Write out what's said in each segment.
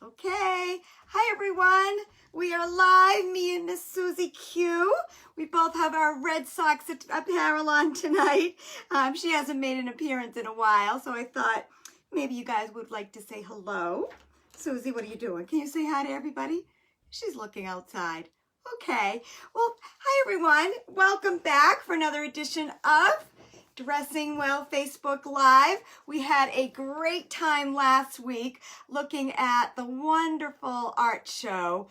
Okay, hi everyone. We are live, me and Miss Susie Q. We both have our Red Sox apparel on tonight. She hasn't made an appearance in a while, so I thought maybe you guys would like to say hello. Susie, what are you doing? Can you say hi to everybody? She's looking outside. Okay, well, hi everyone. Welcome back for another edition of Dressing Well Facebook Live. We had a great time last week looking at the wonderful art show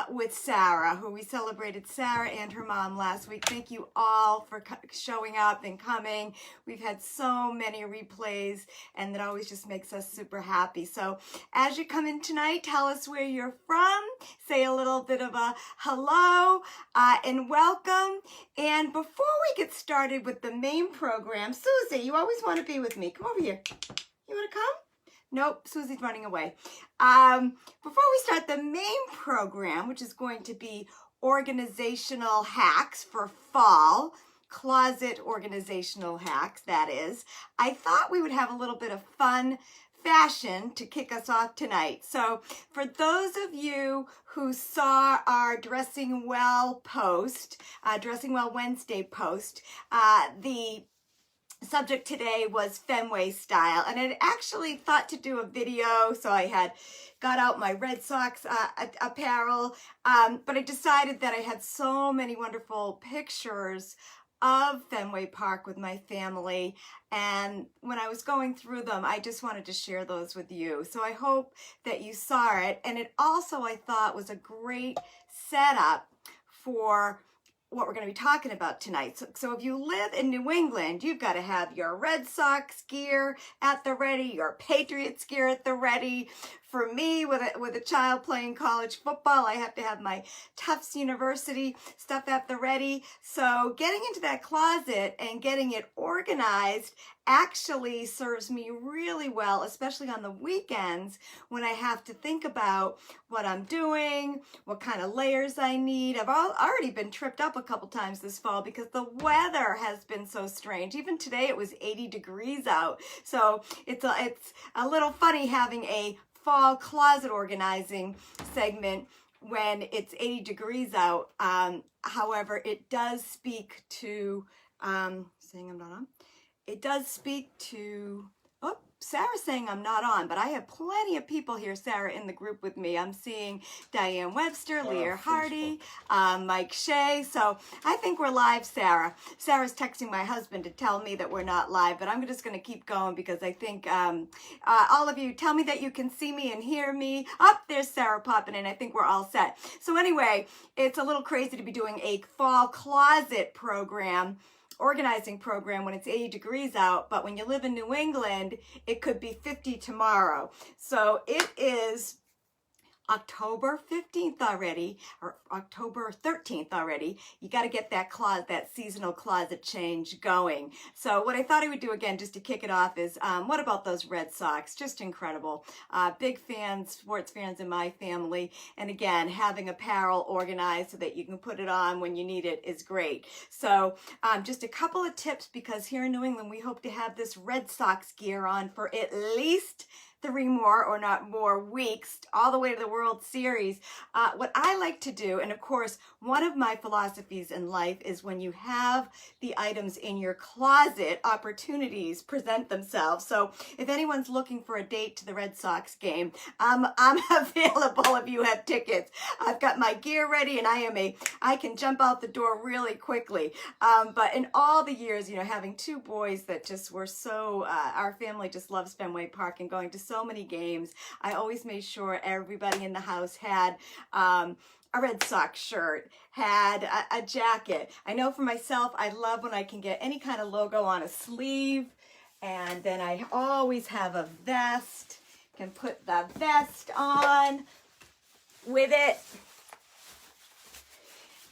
with Sarah, who we celebrated Sarah and her mom last week. Thank you all for showing up and coming. We've had so many replays, and that always just makes us super happy. So as you come in tonight, tell us where you're from, say a little bit of a hello, and welcome. And before we get started with the main program, Susie, you always want to be with me. Come over here. You want to come? Nope, Susie's running away. Before we start the main program, which is going to be organizational hacks for fall, closet organizational hacks, that is, I thought we would have a little bit of fun fashion to kick us off tonight. So for those of you who saw our Dressing Well post, Dressing Well Wednesday post, the subject today was Fenway style, and I actually thought to do a video, so I had got out my Red Sox apparel, but I decided that I had so many wonderful pictures of Fenway Park with my family, and when I was going through them, I just wanted to share those with you. So I hope that you saw it, and it also, I thought, was a great setup for what we're going to be talking about tonight. So if you live in New England, you've got to have your Red Sox gear at the ready, your Patriots gear at the ready. For me, with a child playing college football, I have to have my Tufts University stuff at the ready. So getting into that closet and getting it organized actually serves me really well, especially on the weekends when I have to think about what I'm doing, what kind of layers I need. I've already been tripped up a couple times this fall because the weather has been so strange. Even today it was 80 degrees out. So it's a little funny having a fall closet organizing segment when it's 80 degrees out. However, it does speak to, saying I'm not on. It does speak to, oh, Sarah's saying I'm not on, but I have plenty of people here, Sarah, in the group with me. I'm seeing Diane Webster, Leah Hardy, Mike Shea. So I think we're live, Sarah. Sarah's texting my husband to tell me that we're not live, but I'm just going to keep going because I think all of you tell me that you can see me and hear me. Oh, there's Sarah popping in. I think we're all set. So anyway, it's a little crazy to be doing a fall closet organizing program when it's 80 degrees out, but when you live in New England, it could be 50 tomorrow. So it is October 15th already, or October 13th already. You got to get that seasonal closet change going. So what I thought I would do again, just to kick it off, is what about those Red Sox? Just incredible. Big fans, sports fans in my family. And again, having apparel organized so that you can put it on when you need it is great. So just a couple of tips, because here in New England, we hope to have this Red Sox gear on for at least 3 more, or not more, weeks, all the way to the World Series. What I like to do, and of course, one of my philosophies in life is when you have the items in your closet, opportunities present themselves. So if anyone's looking for a date to the Red Sox game, I'm available if you have tickets. I've got my gear ready, and I can jump out the door really quickly. But in all the years, having 2 boys that just were so, our family just loves Fenway Park and going to so many games, I always made sure everybody in the house had a Red Sox shirt, had a jacket. I know for myself, I love when I can get any kind of logo on a sleeve, and then I always have a vest. Can put the vest on with it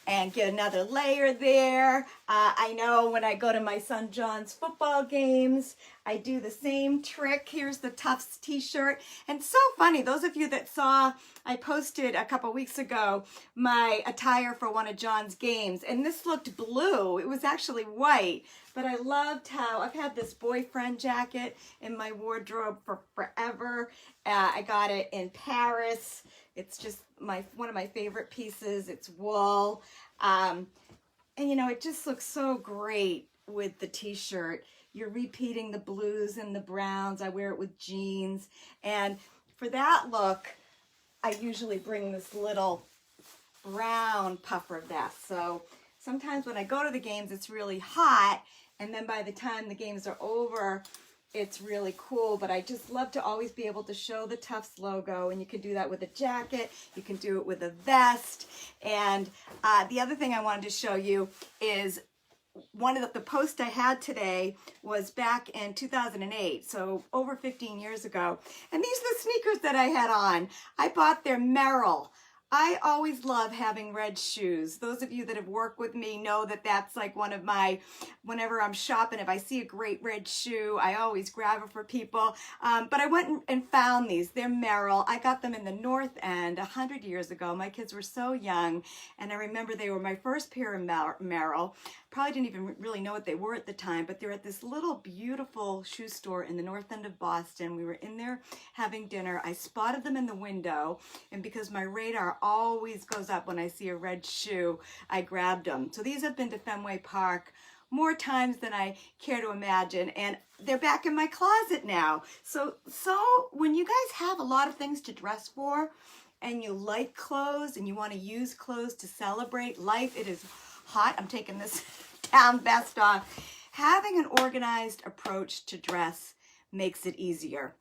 and get another layer there. I know when I go to my son John's football games, I do the same trick. Here's the Tufts t-shirt. And so funny, those of you that saw, I posted a couple weeks ago my attire for one of John's games, and this looked blue. It was actually white, but I loved how I've had this boyfriend jacket in my wardrobe for forever. I got it in Paris. It's just one of my favorite pieces. It's wool. And you know, it just looks so great with the t-shirt. You're repeating the blues and the browns. I wear it with jeans. And for that look, I usually bring this little brown puffer vest. So sometimes when I go to the games, it's really hot. And then by the time the games are over, it's really cool. But I just love to always be able to show the Tufts logo. And you can do that with a jacket. You can do it with a vest. And the other thing I wanted to show you is one of the posts I had today was back in 2008, so over 15 years ago. And these are the sneakers that I had on. I bought their Merrill. I always love having red shoes. Those of you that have worked with me know that that's like one of my, whenever I'm shopping, if I see a great red shoe, I always grab it for people. But I went and found these. They're Merrill. I got them in the North End 100 years ago. My kids were so young, and I remember they were my first pair of Merrill. Probably didn't even really know what they were at the time, but they're at this little beautiful shoe store in the North End of Boston. We were in there having dinner. I spotted them in the window, and because my radar always goes up when I see a red shoe, I grabbed them. So these have been to Fenway Park more times than I care to imagine, and they're back in my closet now. So when you guys have a lot of things to dress for, and you like clothes, and you want to use clothes to celebrate life, it is hot. I'm taking this down vest off. Having an organized approach to dress makes it easier.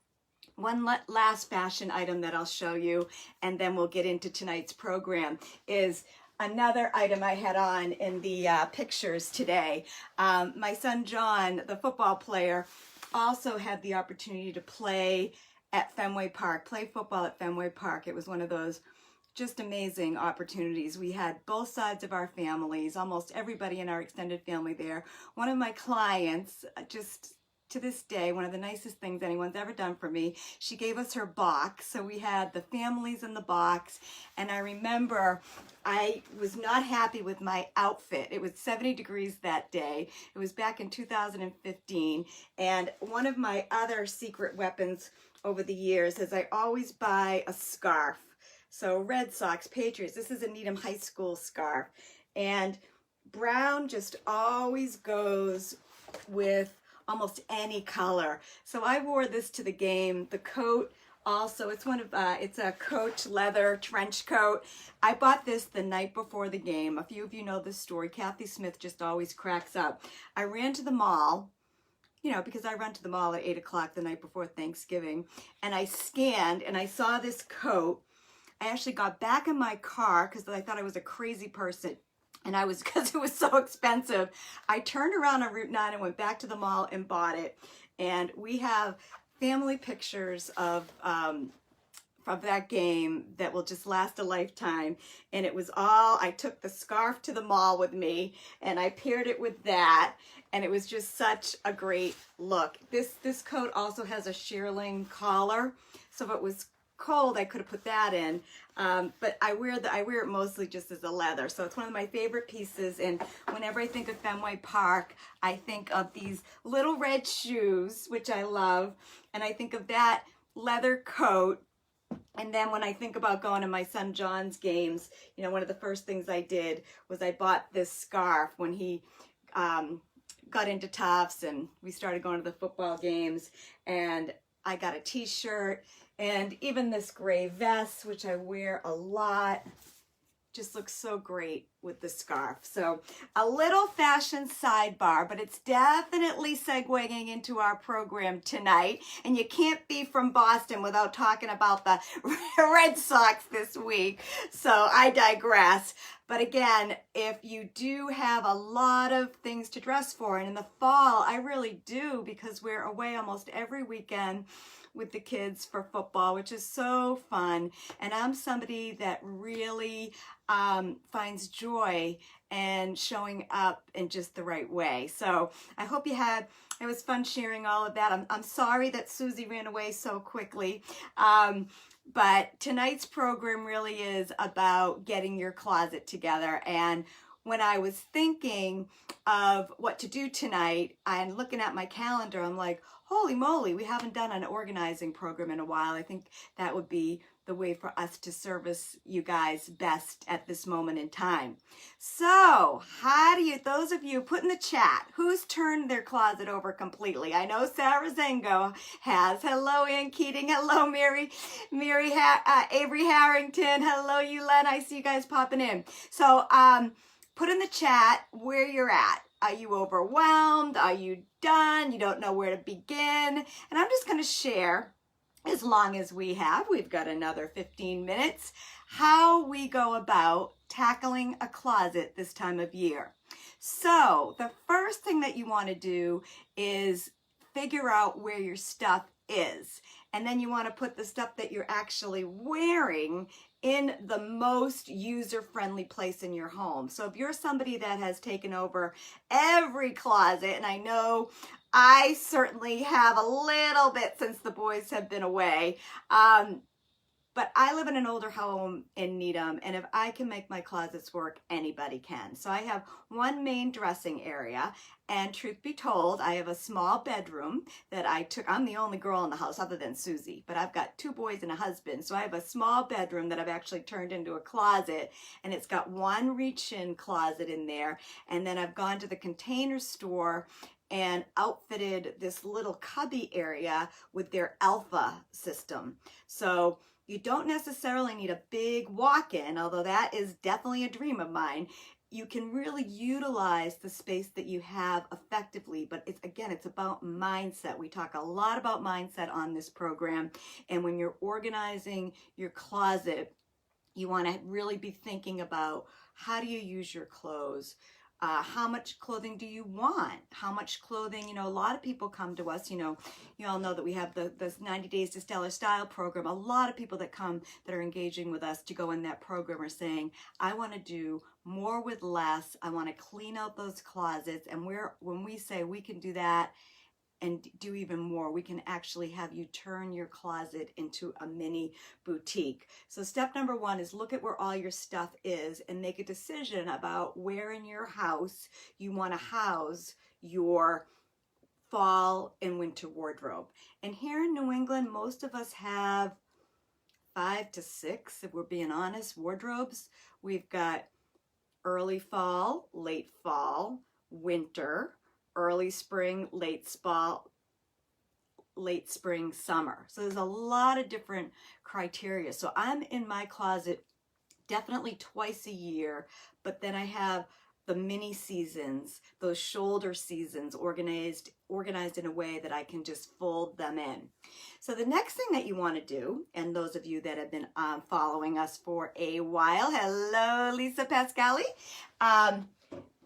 One last fashion item that I'll show you, and then we'll get into tonight's program, is another item I had on in the pictures today. My son John, the football player, also had the opportunity to play at Fenway Park, play football at Fenway Park. It was one of those just amazing opportunities. We had both sides of our families, almost everybody in our extended family there. One of my clients, just to this day, one of the nicest things anyone's ever done for me, she gave us her box. So we had the families in the box, and I remember I was not happy with my outfit. It was 70 degrees that day. It was back in 2015, and one of my other secret weapons over the years is I always buy a scarf. So Red Sox, Patriots, this is a Needham High School scarf. And brown just always goes with almost any color. So I wore this to the game. The coat also, it's a Coach leather trench coat. I bought this the night before the game. A few of you know this story. Kathy Smith just always cracks up. I ran to the mall, you know, because I run to the mall at 8 o'clock the night before Thanksgiving. And I scanned and I saw this coat. I actually got back in my car because I thought I was a crazy person. And I was, because it was so expensive. I turned around on Route 9 and went back to the mall and bought it. And we have family pictures of that game that will just last a lifetime. And it was all, I took the scarf to the mall with me and I paired it with that. And it was just such a great look. This coat also has a shearling collar. So if it was cold, I could have put that in, but I wear it mostly just as a leather. So it's one of my favorite pieces, and whenever I think of Fenway Park, I think of these little red shoes, which I love, and I think of that leather coat. And then when I think about going to my son John's games, you know, one of the first things I did was I bought this scarf when he got into Tufts and we started going to the football games, and I got a t-shirt. And even this gray vest, which I wear a lot, just looks so great with the scarf. So a little fashion sidebar, but it's definitely segueing into our program tonight. And you can't be from Boston without talking about the Red Sox this week. So I digress. But again, if you do have a lot of things to dress for, and in the fall, I really do, because we're away almost every weekend with the kids for football, which is so fun. And I'm somebody that really finds joy and showing up in just the right way. So I hope it was fun sharing all of that. I'm sorry that Susie ran away so quickly. But tonight's program really is about getting your closet together. And when I was thinking of what to do tonight and looking at my calendar, I'm like, holy moly, we haven't done an organizing program in a while. I think that would be the way for us to service you guys best at this moment in time. So how do you, those of you, put in the chat, who's turned their closet over completely? I know Sarah Zengo has. Hello, Ann Keating. Hello, Avery Harrington. Hello, Yulen. I see you guys popping in. So put in the chat where you're at. Are you overwhelmed? Are you done? You don't know where to begin? And I'm just going to share, as long as we've got another 15 minutes, how we go about tackling a closet this time of year. So the first thing that you want to do is figure out where your stuff is. And then you want to put the stuff that you're actually wearing in the most user-friendly place in your home. So if you're somebody that has taken over every closet, and I know I certainly have a little bit since the boys have been away, but I live in an older home in Needham, and if I can make my closets work, anybody can. So I have one main dressing area, and truth be told, I have a small bedroom that I took. I'm the only girl in the house other than Susie, but I've got 2 boys and a husband. So I have a small bedroom that I've actually turned into a closet, and it's got one reach-in closet in there. And then I've gone to the Container Store and outfitted this little cubby area with their Alpha system. So you don't necessarily need a big walk-in, although that is definitely a dream of mine. You can really utilize the space that you have effectively, but it's about mindset. We talk a lot about mindset on this program, and when you're organizing your closet, you want to really be thinking about, how do you use your clothes? How much clothing do you want? How much clothing, a lot of people come to us, you all know that we have this 90 Days to Stellar Style program. A lot of people that come that are engaging with us to go in that program are saying, I want to do more with less. I want to clean out those closets. And when we say we can do that and do even more, we can actually have you turn your closet into a mini boutique. So step number 1 is look at where all your stuff is and make a decision about where in your house you want to house your fall and winter wardrobe. And here in New England, most of us have 5 to 6, if we're being honest, wardrobes. We've got early fall, late fall, winter, early spring, late spring, summer. So there's a lot of different criteria. So I'm in my closet definitely twice a year, but then I have the mini seasons, those shoulder seasons organized in a way that I can just fold them in. So the next thing that you want to do, and those of you that have been following us for a while, hello Lisa Pascali,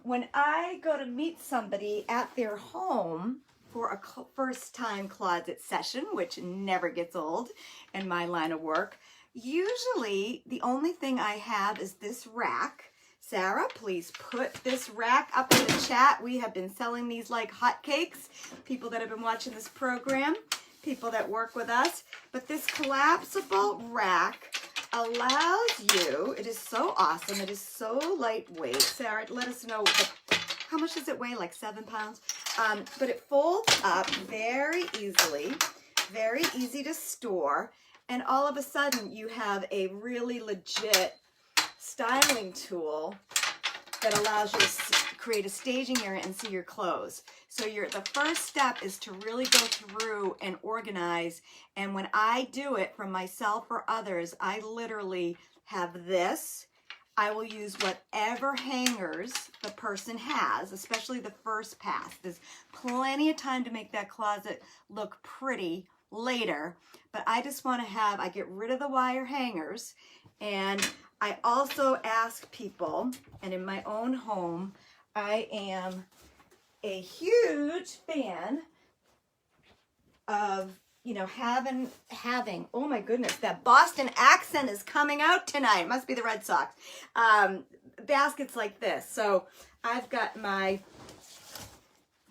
when I go to meet somebody at their home for a first-time closet session, which never gets old in my line of work, usually the only thing I have is this rack. Sarah, please put this rack up in the chat. We have been selling these like hotcakes. People that have been watching this program, people that work with us. But this collapsible rack allows you, it is so awesome, it is so lightweight. Sarah, let us know, how much does it weigh, like 7 pounds? But it folds up very easily, very easy to store, and all of a sudden you have a really legit styling tool that allows you to create a staging area and see your clothes. So the first step is to really go through and organize. And when I do it for myself or others, I literally have this. I will use whatever hangers the person has, especially the first pass. There's plenty of time to make that closet look pretty later, but I just want to I get rid of the wire hangers, and I also ask people, and in my own home, I am a huge fan of, having, oh my goodness, that Boston accent is coming out tonight. Must be the Red Sox. Baskets like this. So I've got my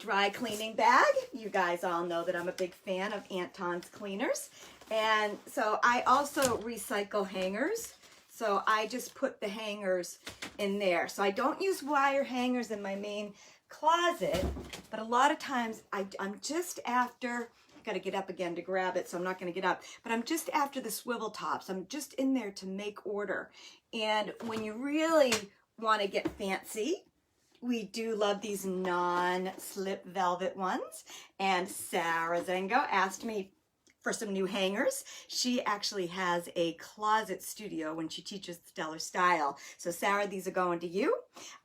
dry cleaning bag. You guys all know that I'm a big fan of Anton's Cleaners. And so I also recycle hangers. So I just put the hangers in there. So I don't use wire hangers in my main closet, but a lot of times I'm just after, I gotta get up again to grab it, so I'm not gonna get up, but I'm just after the swivel tops. I'm just in there to make order. And when you really wanna get fancy, we do love these non-slip velvet ones. And Sarah Zengo asked me for some new hangers. She actually has a closet studio when she teaches Stellar Style. So Sarah, these are going to you.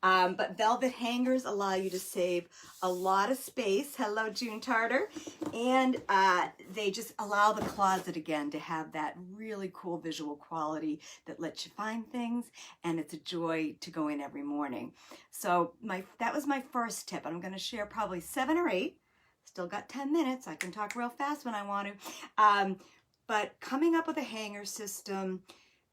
But velvet hangers allow you to save a lot of space. Hello, June Tartar. And they just allow the closet again to have that really cool visual quality that lets you find things, and it's a joy to go in every morning. So that was my first tip. I'm gonna share probably 7 or 8. Still got 10 minutes. I can talk real fast when I want to. But coming up with a hanger system,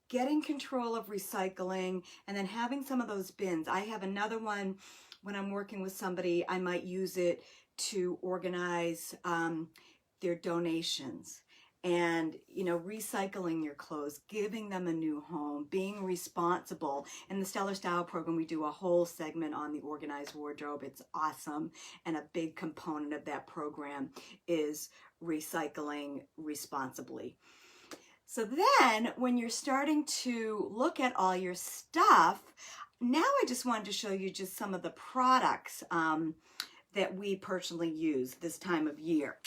getting control of recycling, and then having some of those bins. I have another one when I'm working with somebody. I might use it to organize their donations. And, you know, recycling your clothes, giving them a new home, being responsible. In the Stellar Style program, we do a whole segment on the organized wardrobe. It's awesome. And a big component of that program is recycling responsibly. So then when you're starting to look at all your stuff, now I just wanted to show you just some of the products that we personally use this time of year.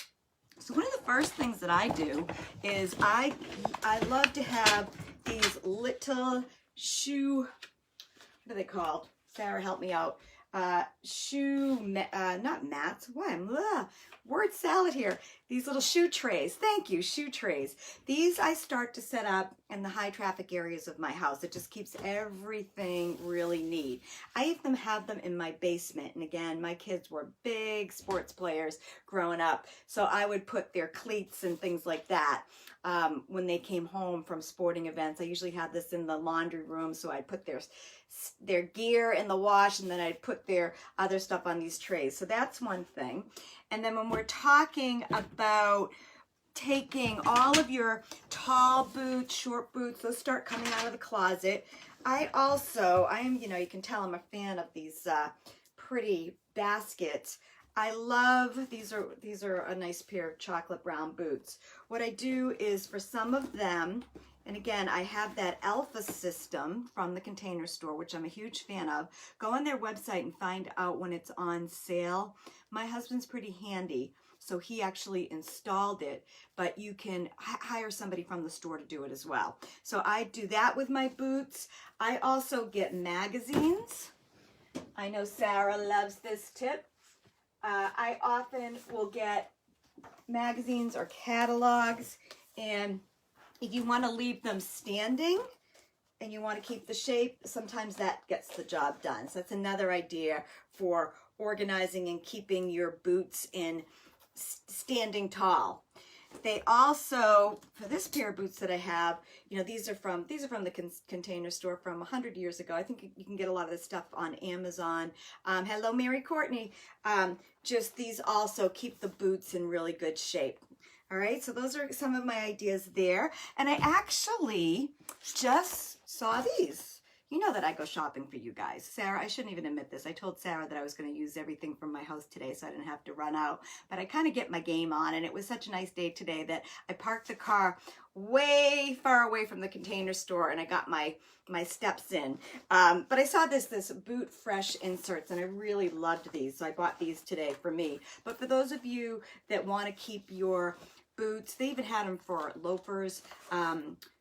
So one of the first things that I do is I love to have these little shoe, what are they called? Sarah, help me out. Not mats. Why? I'm word salad here. These little shoe trays. Thank you, shoe trays. These I start to set up in the high traffic areas of my house. It just keeps everything really neat. I even have them in my basement. And again, my kids were big sports players growing up. So I would put their cleats and things like that when they came home from sporting events. I usually had this in the laundry room. So I'd put their gear in the wash, and then I'd put their other stuff on these trays. So that's one thing. And then when we're talking about taking all of your tall boots, short boots, those start coming out of the closet. You can tell I'm a fan of these pretty baskets. I love, these are a nice pair of chocolate brown boots. What I do is for some of them, and again, I have that Alpha system from the Container Store, which I'm a huge fan of. Go on their website and find out when it's on sale. My husband's pretty handy, so he actually installed it, but you can hire somebody from the store to do it as well. So I do that with my boots. I also get magazines. I know Sarah loves this tip. I often will get magazines or catalogs, and if you want to leave them standing and you want to keep the shape, sometimes that gets the job done. So that's another idea for organizing and keeping your boots in standing tall. They also, for this pair of boots that I have, you know, these are from the Container Store from 100 years ago. I think you can get a lot of this stuff on Amazon. Hello, Mary Courtney. Just these also keep the boots in really good shape. All right, so those are some of my ideas there. And I actually just saw these. You know that I go shopping for you guys. Sarah, I shouldn't even admit this. I told Sarah that I was going to use everything from my house today so I didn't have to run out. But I kind of get my game on, and it was such a nice day today that I parked the car way far away from the Container Store, and I got my steps in. But I saw this Boot Fresh inserts, and I really loved these. So I bought these today for me. But for those of you that want to keep your boots, they even had them for loafers,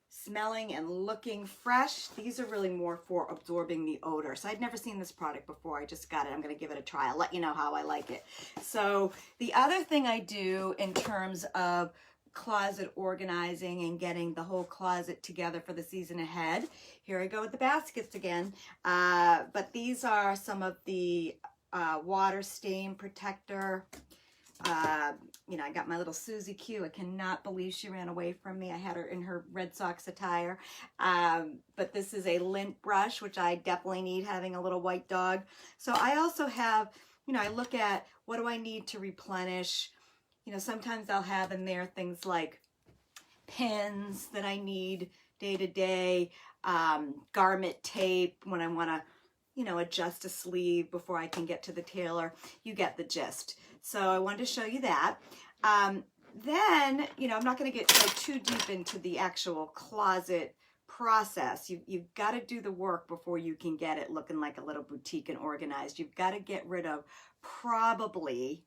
smelling and looking fresh. These are really more for absorbing the odor. So I'd never seen this product before. I just got it. I'm going to give it a try. I'll let you know how I like it. So the other thing I do in terms of closet organizing and getting the whole closet together for the season ahead, here I go with the baskets again. But these are some of the water stain protector. You know, I got my little Susie Q. I cannot believe she ran away from me. I had her in her Red Sox attire. But this is a lint brush, which I definitely need, having a little white dog. So I also have, you know, I look at what do I need to replenish. You know, sometimes I'll have in there things like pins that I need day-to-day garment tape when I want to, you know, adjust a sleeve before I can get to the tailor. You get the gist. So I wanted to show you that. Then, you know, I'm not going to go too deep into the actual closet process. You've got to do the work before you can get it looking like a little boutique and organized. You've got to get rid of probably,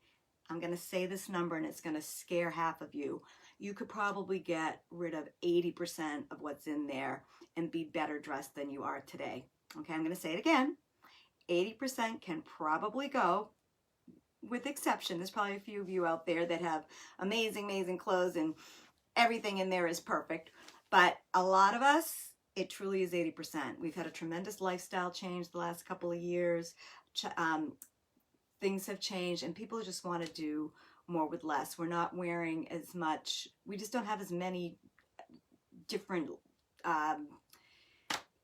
I'm going to say this number and it's going to scare half of you. You could probably get rid of 80% of what's in there and be better dressed than you are today. Okay, I'm going to say it again. 80% can probably go, with exception. There's probably a few of you out there that have amazing, amazing clothes and everything in there is perfect. But a lot of us, it truly is 80%. We've had a tremendous lifestyle change the last couple of years. Things have changed and people just want to do more with less. We're not wearing as much. We just don't have as many different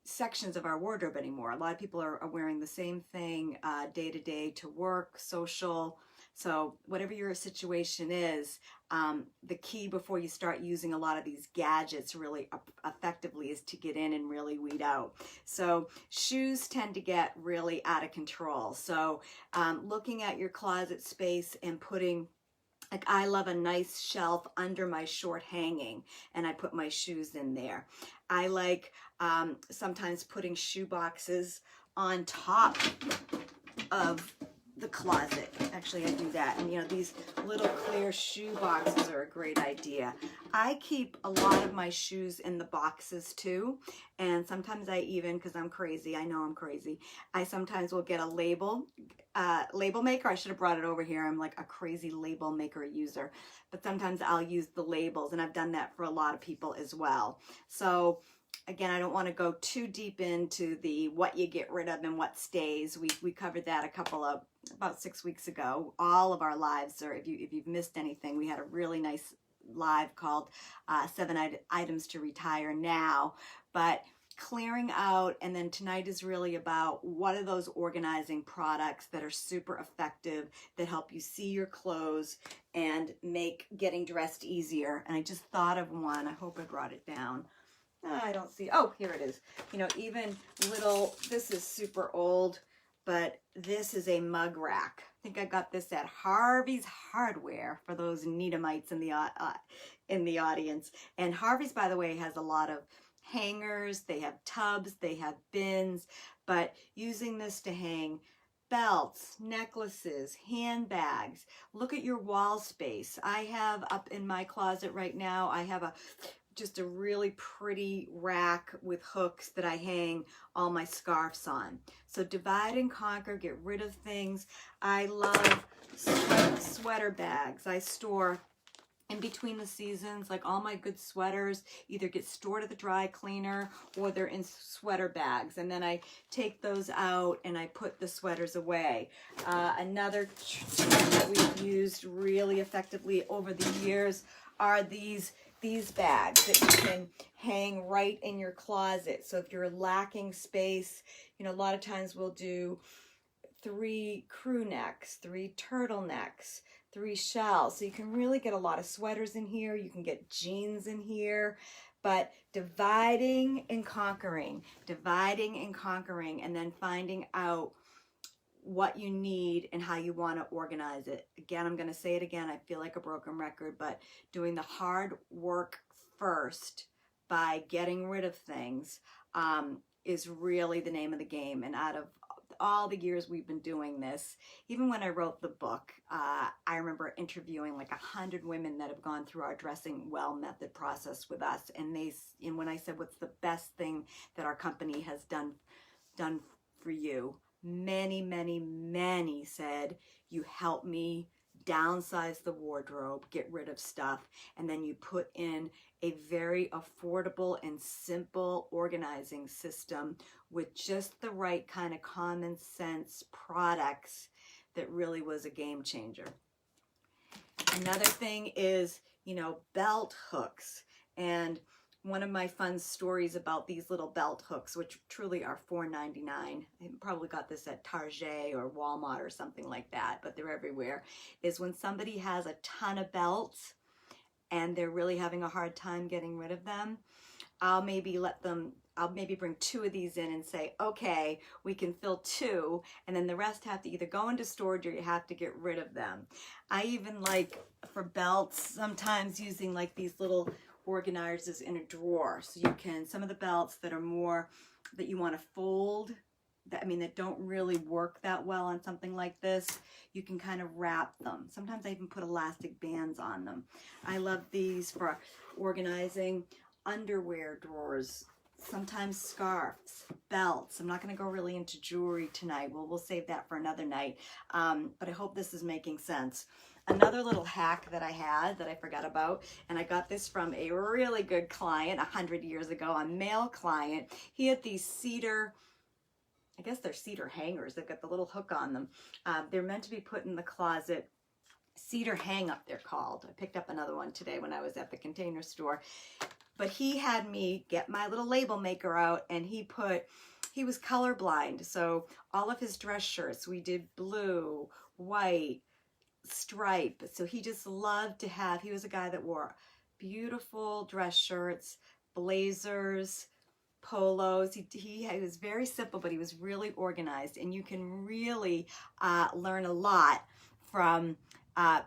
sections of our wardrobe anymore. A lot of people are wearing the same thing day to day to work, social. So whatever your situation is, the key before you start using a lot of these gadgets really effectively is to get in and really weed out. So shoes tend to get really out of control. So looking at your closet space and putting, like, I love a nice shelf under my short hanging and I put my shoes in there. I like sometimes putting shoe boxes on top of the closet. Actually, I do that. And you know, these little clear shoe boxes are a great idea. I keep a lot of my shoes in the boxes too. And sometimes I even, because I'm crazy, I know I'm crazy, I sometimes will get a label maker. I should have brought it over here. I'm like a crazy label maker user. But sometimes I'll use the labels, and I've done that for a lot of people as well. So again, I don't want to go too deep into the what you get rid of and what stays. We covered that about 6 weeks ago. All of our lives, or if you've missed anything, we had a really nice live called 7 Items to Retire Now. But clearing out, and then tonight is really about what are those organizing products that are super effective, that help you see your clothes and make getting dressed easier. And I just thought of one. I hope I brought it down. I don't see, oh, here it is. You know, even little, this is super old, but this is a mug rack. I think I got this at Harvey's Hardware for those Needhamites in the audience. And Harvey's, by the way, has a lot of hangers. They have tubs, they have bins, but using this to hang belts, necklaces, handbags. Look at your wall space. I have up in my closet right now, I have just a really pretty rack with hooks that I hang all my scarves on. So divide and conquer, get rid of things. I love sweater bags. I store in between the seasons, like all my good sweaters either get stored at the dry cleaner or they're in sweater bags. And then I take those out and I put the sweaters away. Another thing that we've used really effectively over the years are these bags that you can hang right in your closet. So if you're lacking space, you know, a lot of times we'll do 3 crew necks, 3 turtlenecks, 3 shells. So you can really get a lot of sweaters in here. You can get jeans in here. But dividing and conquering, and then finding out what you need and how you want to organize it. Again, I'm going to say it again. I feel like a broken record, but doing the hard work first by getting rid of things is really the name of the game. And out of all the years we've been doing this, even when I wrote the book, I remember interviewing like 100 women that have gone through our Dressing Well method process with us. And when I said, what's the best thing that our company has done for you? Many said, you helped me downsize the wardrobe, get rid of stuff, and then you put in a very affordable and simple organizing system with just the right kind of common sense products that really was a game changer. Another thing is, you know, belt hooks. And one of my fun stories about these little belt hooks, which truly are $4.99. I probably got this at Target or Walmart or something like that, but they're everywhere, is when somebody has a ton of belts and they're really having a hard time getting rid of them, I'll maybe bring 2 of these in and say, okay, we can fill 2, and then the rest have to either go into storage or you have to get rid of them. I even like, for belts, sometimes using like these little organizers in a drawer. So you can, some of the belts that are more, that you want to fold, that don't really work that well on something like this, you can kind of wrap them. Sometimes I even put elastic bands on them. I love these for organizing underwear drawers, sometimes scarves, belts. I'm not going to go really into jewelry tonight. We'll save that for another night. But I hope this is making sense. Another little hack that I had that I forgot about, and I got this from a really good client 100 years ago, a male client. He had these cedar, I guess they're cedar hangers. They've got the little hook on them. They're meant to be put in the closet. Cedar hang up, they're called. I picked up another one today when I was at the Container Store. But he had me get my little label maker out, and he was colorblind. So all of his dress shirts, we did blue, white, stripe. So he just loved to have, he was a guy that wore beautiful dress shirts, blazers, polos. He was very simple, but he was really organized, and you can really learn a lot from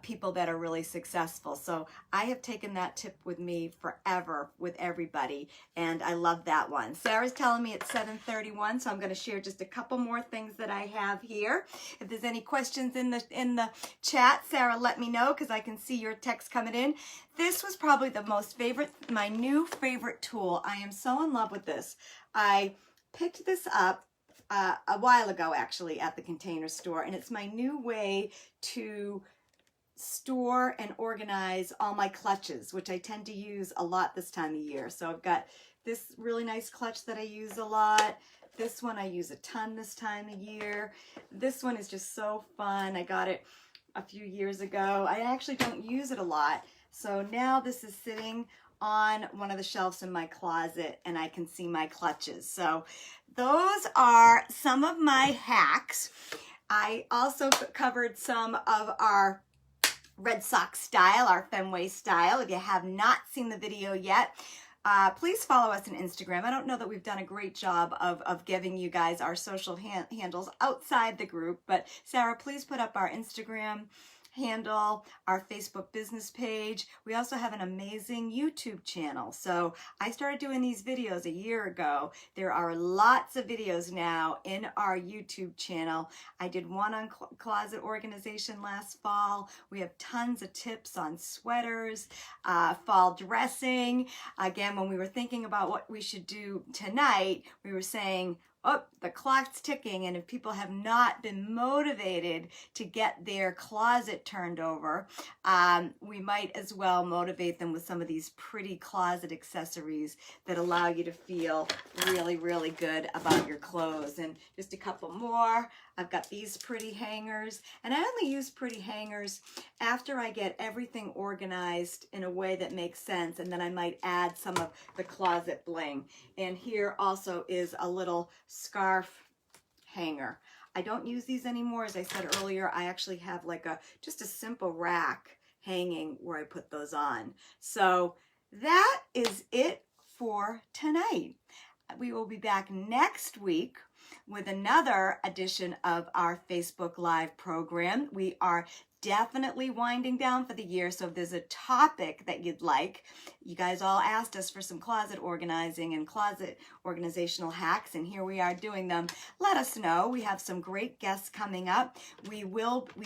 people that are really successful. So I have taken that tip with me forever with everybody, and I love that one. Sarah's telling me it's 7:31, so I'm going to share just a couple more things that I have here. If there's any questions in the chat, Sarah, let me know, because I can see your text coming in. This was probably my new favorite tool. I am so in love with this. I picked this up a while ago, actually, at the Container Store, and it's my new way to store and organize all my clutches, which I tend to use a lot this time of year. So I've got this really nice clutch that I use a lot. This one I use a ton this time of year. This one is just so fun. I got it a few years ago. I actually don't use it a lot. So now this is sitting on one of the shelves in my closet, and I can see my clutches. So those are some of my hacks. I also covered some of our Red Sox style, our Fenway style. If you have not seen the video yet, please follow us on Instagram. I don't know that we've done a great job of giving you guys our social handles outside the group, but Sarah, please put up our Instagram handle, our Facebook business page. We also have an amazing YouTube channel. So I started doing these videos a year ago. There are lots of videos now in our YouTube channel. I did one on closet organization last fall. We have tons of tips on sweaters, fall dressing. Again, when we were thinking about what we should do tonight, we were saying, oh, the clock's ticking, and if people have not been motivated to get their closet turned over, we might as well motivate them with some of these pretty closet accessories that allow you to feel really, really good about your clothes. And just a couple more. I've got these pretty hangers, and I only use pretty hangers after I get everything organized in a way that makes sense, and then I might add some of the closet bling. And here also is a little scarf hanger. I don't use these anymore. As I said earlier, I actually have like just a simple rack hanging where I put those on. So that is it for tonight. We will be back next week with another edition of our Facebook Live program. We are definitely winding down for the year, so if there's a topic that you'd like, you guys all asked us for some closet organizing and closet organizational hacks, and here we are doing them. Let us know. We have some great guests coming up. We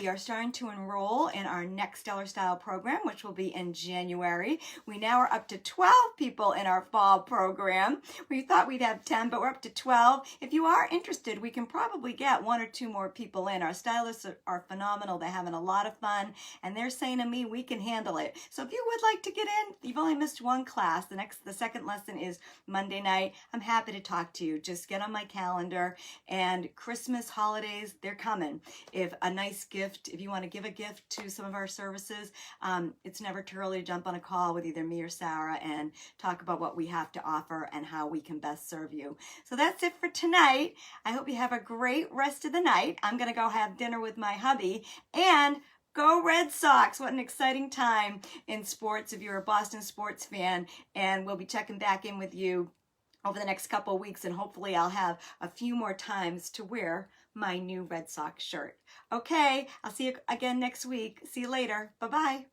are starting to enroll in our next Stellar Style program, which will be in January. We now are up to 12 people in our fall program. We thought we'd have 10, but we're up to 12. If you are interested, we can probably get 1 or 2 more people in. Our stylists are phenomenal. They're having a lot of fun, and they're saying to me, we can handle it. So if you would like to get in, you've only missed one class. The second lesson is Monday night. I'm happy to talk to you. Just get on my calendar. And Christmas, holidays, they're coming. If a nice gift, if you want to give a gift to some of our services, it's never too early to jump on a call with either me or Sarah and talk about what we have to offer and how we can best serve you. So that's it for tonight. I hope you have a great rest of the night. I'm going to go have dinner with my hubby, and Go Red Sox. What an exciting time in sports if you're a Boston sports fan. And we'll be checking back in with you over the next couple of weeks, and hopefully I'll have a few more times to wear my new Red Sox shirt. Okay, I'll see you again next week. See you later. Bye-bye.